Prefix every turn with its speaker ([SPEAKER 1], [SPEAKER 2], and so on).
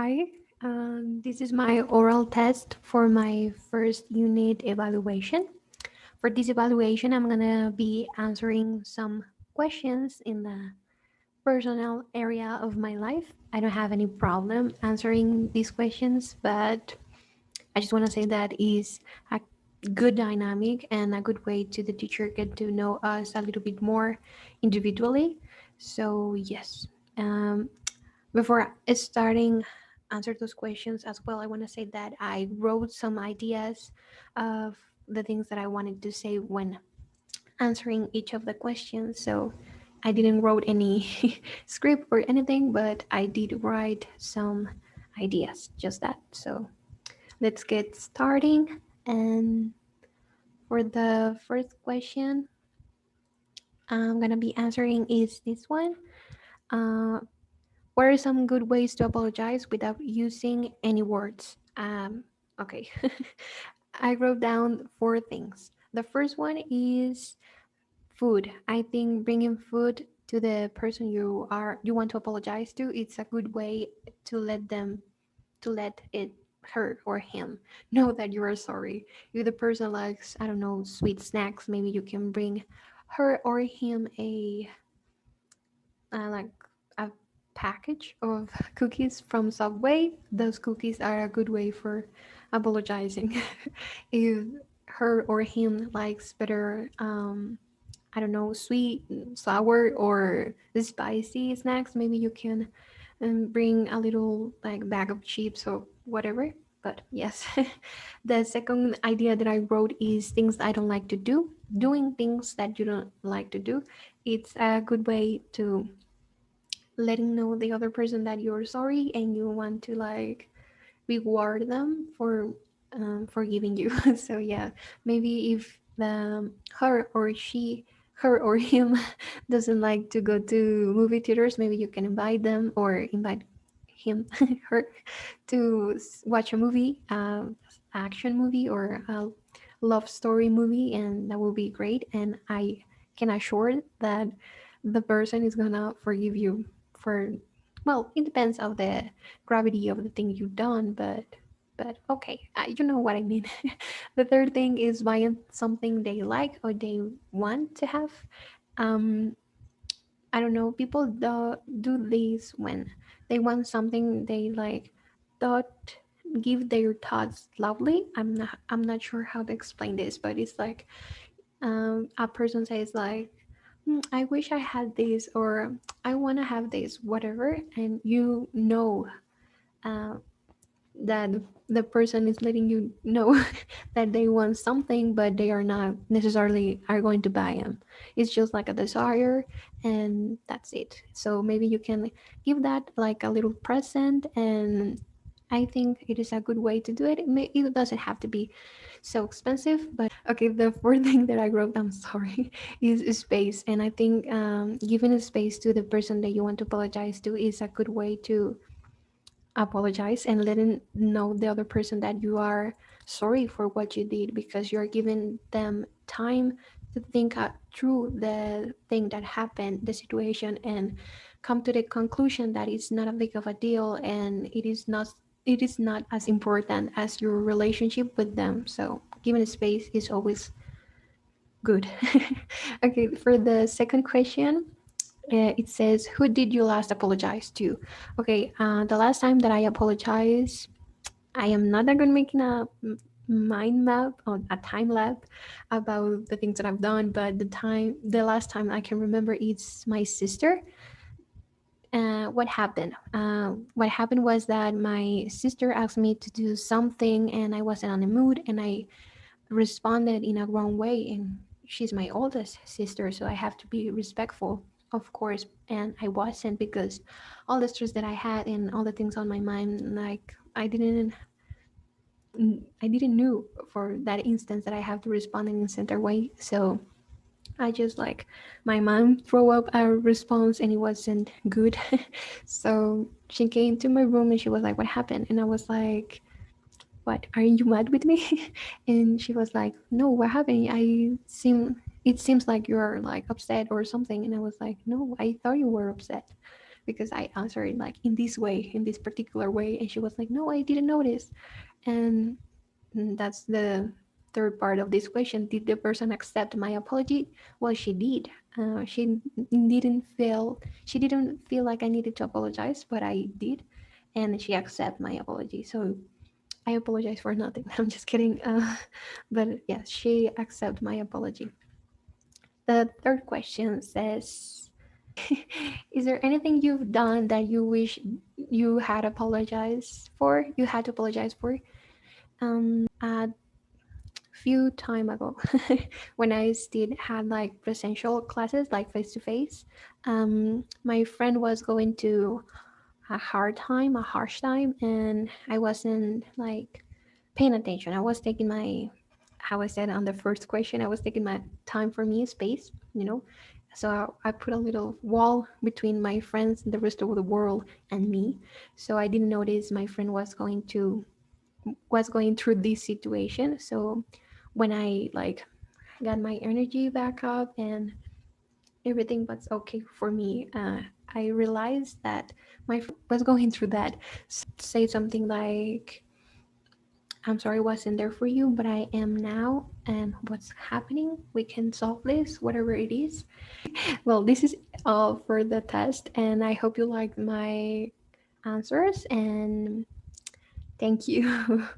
[SPEAKER 1] Hi, this is my oral test for my first unit evaluation. For this evaluation, I'm gonna be answering some questions in the personal area of my life. I don't have any problem answering these questions, but I just want to say that is a good dynamic and a good way to the teacher get to know us a little bit more individually. So yes, um, before starting answer those questions as well, I want to say that I wrote some ideas of the things that I wanted to say when answering each of the questions. So I didn't wrote any script or anything, but I did write some ideas, just that. So let's get starting. And for the first question I'm gonna be answering is this one. Uh, what are some good ways to apologize without using any words? Okay. I wrote down four things. The first one is food. I think bringing food to the person you want to apologize to, it's a good way to let it her or him know that you are sorry. If the person likes, I don't know, sweet snacks, maybe you can bring her or him a like a package of cookies from Subway. Those cookies are a good way for apologizing. If her or him likes better, I don't know, sweet, sour, or spicy snacks, maybe you can bring a little like bag of chips or whatever. But yes, the second idea that I wrote is things I don't like to do. Doing things that you don't like to do, it's a good way to letting know the other person that you're sorry and you want to like reward them for forgiving you. So yeah, maybe if her or him doesn't like to go to movie theaters, maybe you can invite them or invite him her to watch a movie, action movie or a love story movie, and that will be great. And I can assure that the person is gonna forgive you for, well, it depends of the gravity of the thing you've done, but okay, you know what I mean. The third thing is buying something they like or they want to have. um I don't know, people do this when they want something they like, thought give their thoughts loudly. I'm not sure how to explain this, but it's like a person says like, I wish I had this, or I want to have this, whatever, and you know uh, that the person is letting you know that they want something, but they are not necessarily are going to buy them. It's just like a desire, and that's it. So maybe you can give that like a little present, and I think it is a good way to do it. It doesn't have to be so expensive, but okay. The fourth thing that I wrote, I'm sorry, is space. And I think giving a space to the person that you want to apologize to is a good way to apologize and letting know the other person that you are sorry for what you did, because you're giving them time to think through the thing that happened, the situation, and come to the conclusion that it's not a big of a deal and it is not as important as your relationship with them. So giving space is always good. Okay, for the second question, it says, who did you last apologize to? Okay, the last time that I apologized, I am not that good making a mind map or a time lap about the things that I've done, but the last time I can remember, it's my sister. What happened? What happened was that my sister asked me to do something, and I wasn't on the mood, and I responded in a wrong way. And she's my oldest sister, so I have to be respectful, of course. And I wasn't, because all the stress that I had and all the things on my mind, like I didn't knew for that instance that I have to respond in a center way. So I just like, my mom throw up a response and it wasn't good. So she came to my room and she was like, what happened? And I was like, what, are you mad with me? And she was like, no, what happened? It seems like you're like upset or something. And I was like, no, I thought you were upset. because I answered like in this way, in this particular way, and she was like, no, I didn't notice. And that's the third part of this question. Did the person accept my apology? Well, she did. She didn't feel like I needed to apologize, but I did, and she accepted my apology. So I apologize for nothing. I'm just kidding. But yes, she accepted my apology. The third question says, is there anything you've done that you wish you had apologized for? You had to apologize for? A few time ago, when I still had like presential classes, like face to face, my friend was going to a harsh time, and I wasn't like paying attention. I was taking my, how I said on the first question, I was taking my time for me, space, you know. So I put a little wall between my friends and the rest of the world and me. So I didn't notice my friend was going through this situation. So when I like got my energy back up and everything was okay for me, I realized that my friend was going through that. Say something like, I'm sorry I wasn't there for you, but I am now, and what's happening? We can solve this, whatever it is. Well, this is all for the test, and I hope you liked my answers, and thank you.